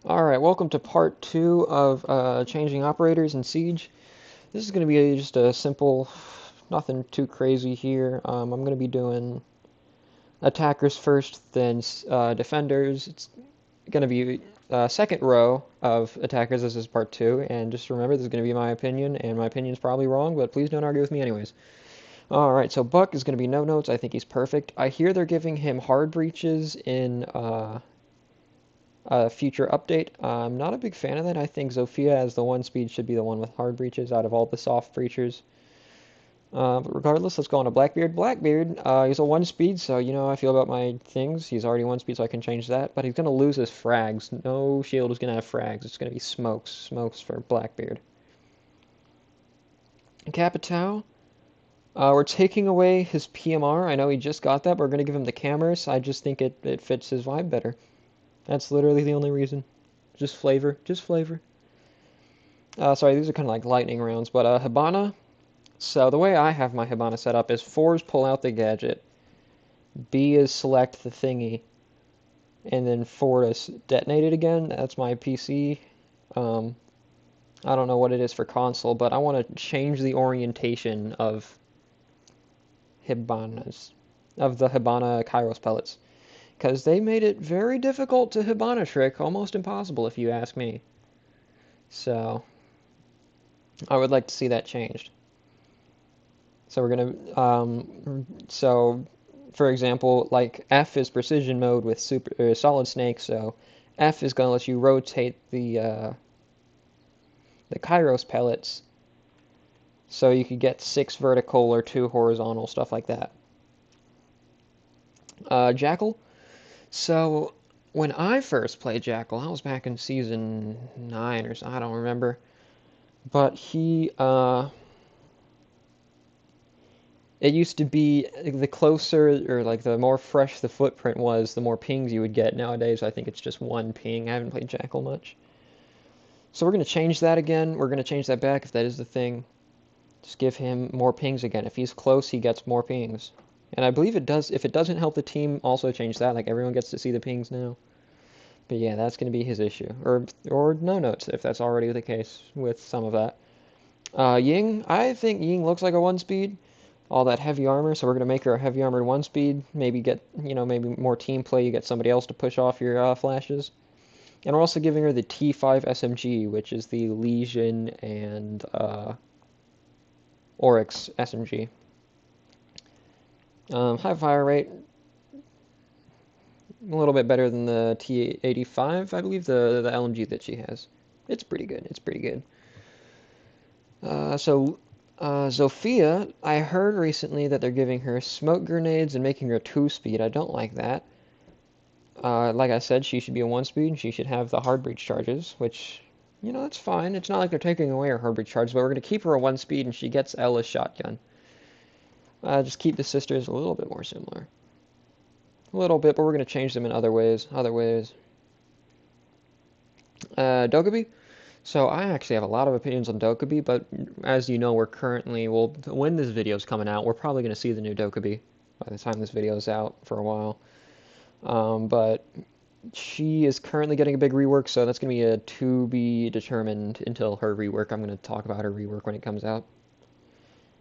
Alright, welcome to part 2 of changing operators in Siege. This is going to be just a simple, nothing too crazy here. I'm going to be doing attackers first, then defenders. It's going to be second row of attackers. This is part 2, and just remember this is going to be my opinion, and my opinion is probably wrong, but please don't argue with me anyways. Alright, so Buck is going to be no notes. I think he's perfect. I hear they're giving him hard breaches in future update. I'm not a big fan of that. I think Zofia as the one speed should be the one with hard breaches out of all the soft breachers. But regardless, let's go on to Blackbeard. Blackbeard, he's a one speed, so you know how I feel about my things. He's already one speed, so I can change that. But he's going to lose his frags. No shield is going to have frags. It's going to be smokes. Smokes for Blackbeard. Capitao, we're taking away his PMR. I know he just got that, but we're going to give him the cameras. I just think it fits his vibe better. That's literally the only reason. Just flavor. Just flavor. Sorry, these are kind of like lightning rounds, but Hibana. So the way I have my Hibana set up is 4 is pull out the gadget, B is select the thingy, and then 4 is detonate it again. That's my PC. Um, I don't know what it is for console, but I want to change the orientation of Hibanas, of the Hibana Kairos pellets, because they made it very difficult to Hibana trick, almost impossible if you ask me. So I would like to see that changed. So we're gonna, so for example, like F is precision mode with solid snake, so F is gonna let you rotate the Kairos pellets, so you could get 6 vertical or 2 horizontal, stuff like that. Jackal. So when I first played Jackal, I was back in season 9 or so, I don't remember, but it used to be the closer or like the more fresh the footprint was, the more pings you would get. Nowadays, I think it's just one ping. I haven't played Jackal much. So we're going to change that again. We're going to change that back if that is the thing. Just give him more pings again. If he's close, he gets more pings. And I believe it does. If it doesn't help the team, also change that. Like everyone gets to see the pings now. But yeah, that's going to be his issue. Or no notes if that's already the case with some of that. Ying, I think Ying looks like a one speed. All that heavy armor, so we're gonna make her a heavy armored one speed. Maybe get maybe more team play. You get somebody else to push off your flashes. And we're also giving her the T5 SMG, which is the Legion and Oryx SMG. High fire rate, a little bit better than the T85, I believe, the LMG that she has. It's pretty good. It's pretty good. So Zofia, I heard recently that they're giving her smoke grenades and making her 2-speed. I don't like that. Like I said, she should be a 1-speed. She should have the hard breach charges, which, that's fine. It's not like they're taking away her hard breach charges, but we're going to keep her a 1-speed and she gets Ella's shotgun. Just keep the sisters a little bit more similar. A little bit, but we're going to change them in other ways. Dokkaebi. So I actually have a lot of opinions on Dokkaebi, but as you know, when this video is coming out, we're probably going to see the new Dokkaebi by the time this video is out for a while. But she is currently getting a big rework, so that's going to be a to be determined until her rework. I'm going to talk about her rework when it comes out.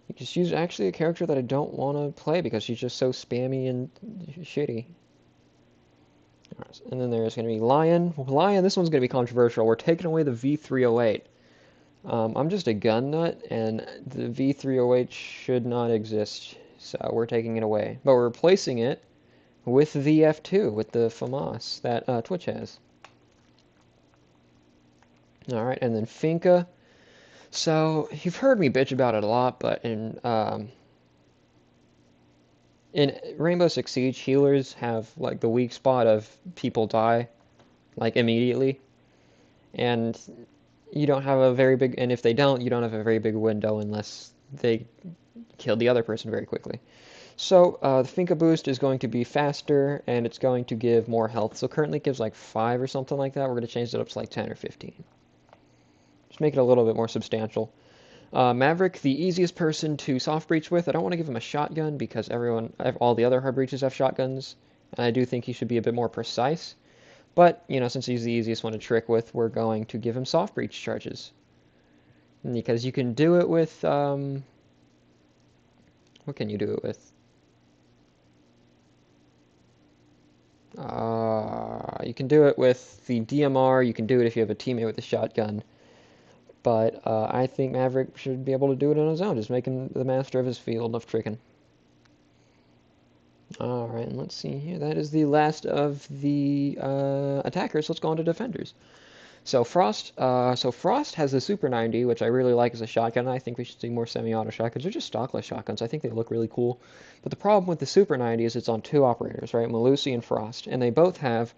Because she's actually a character that I don't want to play because she's just so spammy and shitty. And then there's going to be Lion. Lion, this one's going to be controversial. We're taking away the V308. I'm just a gun nut, and the V308 should not exist, so we're taking it away. But we're replacing it with the F2, with the FAMAS that Twitch has. Alright, and then Finka. So, you've heard me bitch about it a lot, but in Rainbow Six Siege, healers have, like, the weak spot of people die, like, immediately. And you don't have a very big, and if they don't, you don't have a very big window unless they kill the other person very quickly. So the Finka boost is going to be faster, and it's going to give more health. So currently it gives like 5 or something like that. We're going to change it up to like 10 or 15. Just make it a little bit more substantial. Maverick, the easiest person to soft breach with. I don't want to give him a shotgun because all the other hard breaches have shotguns. And I do think he should be a bit more precise. But, you know, since he's the easiest one to trick with, we're going to give him soft breach charges. Because you can do it with, what can you do it with? You can do it with the DMR, you can do it if you have a teammate with a shotgun. But I think Maverick should be able to do it on his own, just making the master of his field of tricking. Alright, and let's see here. That is the last of the attackers. Let's go on to defenders. So Frost has the Super 90, which I really like as a shotgun. I think we should see more semi-auto shotguns, or just stockless shotguns. I think they look really cool. But the problem with the Super 90 is it's on two operators, right? Melusi and Frost, and they both have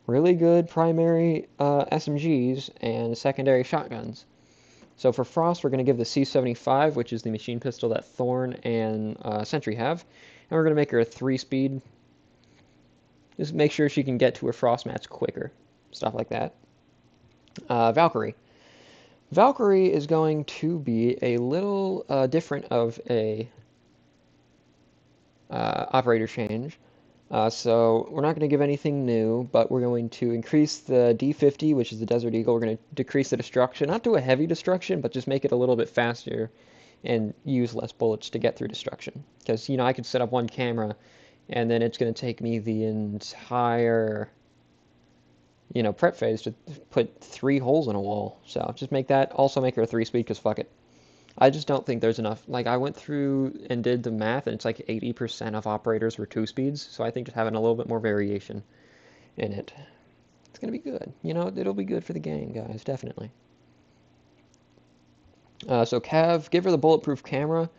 really good primary SMGs and secondary shotguns. So for Frost, we're going to give the C75, which is the machine pistol that Thorn and Sentry have, and we're going to make her a 3-speed. Just make sure she can get to her Frost match quicker, stuff like that. Valkyrie. Valkyrie is going to be a little different of a operator change. So we're not going to give anything new, but we're going to increase the D50, which is the Desert Eagle. We're going to decrease the destruction, not do a heavy destruction, but just make it a little bit faster and use less bullets to get through destruction. Because, you know, I could set up one camera, and then it's going to take me the entire, you know, prep phase to put 3 holes in a wall. So just make that, also make her a 3-speed, because fuck it. I just don't think there's enough. Like, I went through and did the math, and it's like 80% of operators were 2-speeds, so I think just having a little bit more variation in it, it's going to be good. You know, it'll be good for the game, guys, definitely. So Cav, give her the bulletproof camera,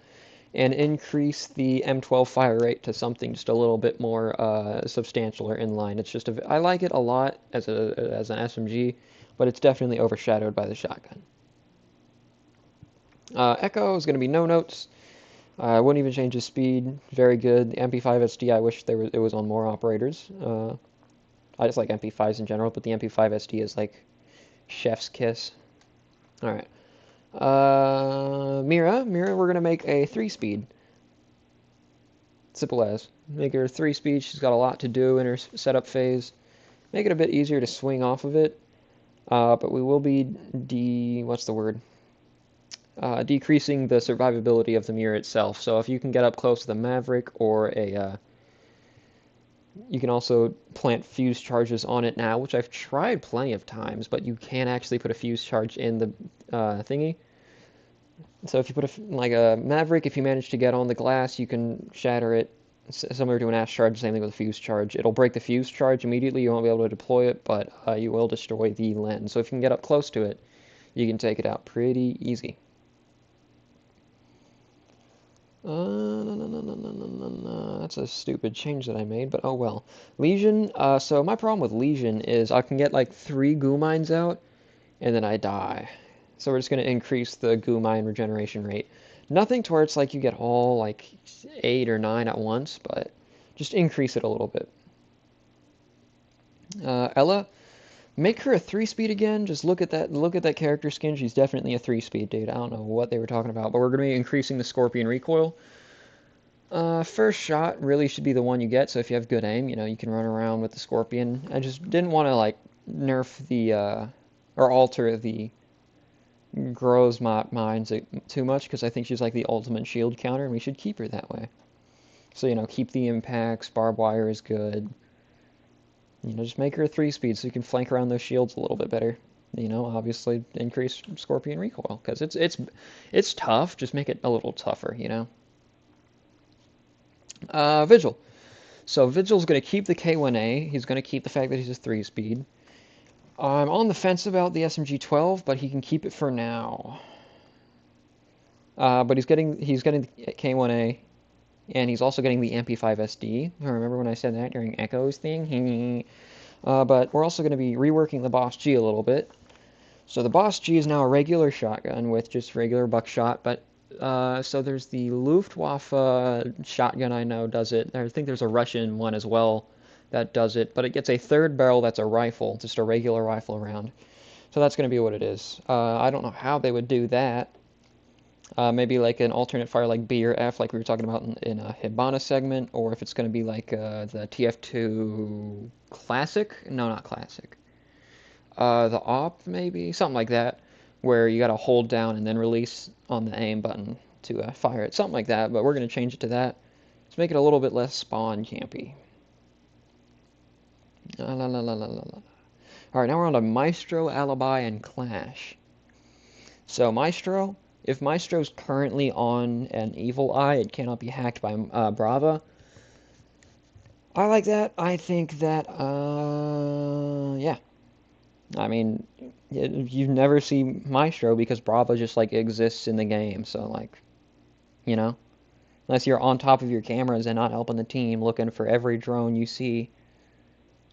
and increase the M12 fire rate to something just a little bit more substantial or inline. It's just I like it a lot as an SMG, but it's definitely overshadowed by the shotgun. Echo is going to be no notes. I wouldn't even change his speed. Very good. The MP5 SD, I wish it was on more operators. I just like MP5s in general, but the MP5 SD is like chef's kiss. All right. Mira, we're gonna make a 3-speed. Simple as. Make her 3-speed. She's got a lot to do in her setup phase. Make it a bit easier to swing off of it. But we will be what's the word? Decreasing the survivability of the mirror itself. So if you can get up close to the Maverick or a, you can also plant fuse charges on it now, which I've tried plenty of times, but you can actually put a fuse charge in the thingy. So if you put like a Maverick, if you manage to get on the glass, you can shatter it, similar to an Ash charge, same thing with a fuse charge. It'll break the fuse charge immediately, you won't be able to deploy it, but you will destroy the lens. So if you can get up close to it, you can take it out pretty easy. That's a stupid change that I made, but oh well. Lesion, so my problem with Lesion is I can get like 3 goo mines out, and then I die. So we're just going to increase the goo mine regeneration rate. Nothing to where it's like you get all like 8 or 9 at once, but just increase it a little bit. Ella, make her a 3-speed again. Just look at that character skin. She's definitely a 3-speed, dude. I don't know what they were talking about, but we're going to be increasing the Scorpion recoil. First shot really should be the one you get, so if you have good aim, you know, you can run around with the Scorpion. I just didn't want to, like, nerf the, or alter the Gro's mines too much, because I think she's like the ultimate shield counter, and we should keep her that way. So, you know, keep the impacts, barbed wire is good. You know, just make her a 3-speed so you can flank around those shields a little bit better. You know, obviously increase Scorpion recoil, because it's tough, just make it a little tougher, you know? Vigil. So Vigil's going to keep the K1A. He's going to keep the fact that he's a 3-speed. I'm on the fence about the SMG-12, but he can keep it for now. But he's getting the K1A, and he's also getting the MP5 SD. I remember when I said that during Echo's thing. But we're also going to be reworking the Boss G a little bit. So the Boss G is now a regular shotgun with just regular buckshot, but so there's the Luftwaffe shotgun I know does it. I think there's a Russian one as well that does it, but it gets a 3rd barrel that's a rifle, just a regular rifle round. So that's going to be what it is. I don't know how they would do that. Maybe like an alternate fire like B or F, like we were talking about in a Hibana segment, or if it's going to be like the TF2 Classic. No, not Classic. The op, maybe something like that, where you got to hold down and then release on the aim button to fire it, something like that. But we're going to change it to that. Let's make it a little bit less spawn campy. La la la la la la la. All right, now we're on to Maestro, Alibi, and Clash. So Maestro, if Maestro's currently on an evil eye, it cannot be hacked by Brava. I like that. I think that, yeah. I mean, you never see Maestro because Brava just like exists in the game. So like, you know, unless you're on top of your cameras and not helping the team, looking for every drone you see,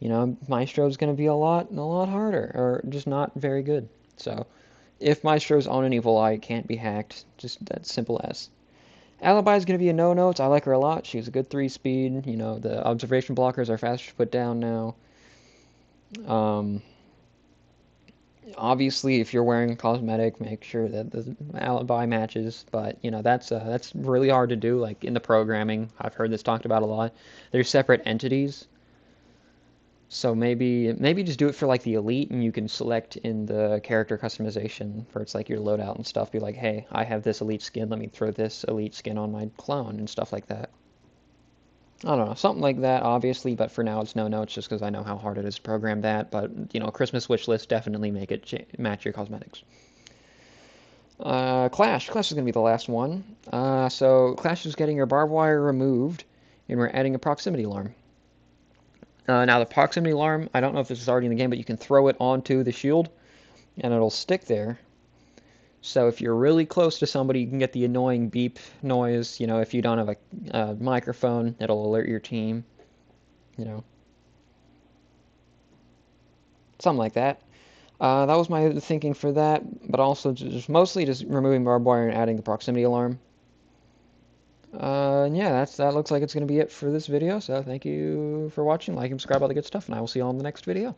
Maestro's going to be a lot harder or just not very good. So if Maestro's on an evil eye, it can't be hacked. Just that simple as. Alibi is going to be a no-no. I like her a lot. She's a good 3-speed. The observation blockers are faster to put down now. Um, Obviously, if you're wearing cosmetic, make sure that the alibi matches. But that's really hard to do. Like in the programming, I've heard this talked about a lot. There's separate entities, so maybe just do it for like the elite, and you can select in the character customization for it's like your loadout and stuff. Be like, hey, I have this elite skin. Let me throw this elite skin on my clone and stuff like that. I don't know, something like that, obviously, but for now it's no. It's just because I know how hard it is to program that. But Christmas wish list, definitely make it match your cosmetics. Clash. Clash is going to be the last one. So Clash is getting your barbed wire removed, and we're adding a proximity alarm. Now the proximity alarm, I don't know if this is already in the game, but you can throw it onto the shield, and it'll stick there. So if you're really close to somebody, you can get the annoying beep noise. If you don't have a microphone, it'll alert your team. You know, something like that. That was my thinking for that, but also just mostly just removing barbed wire and adding the proximity alarm. Yeah, that looks like it's going to be it for this video. So thank you for watching. Like and subscribe, all the good stuff, and I will see you all in the next video.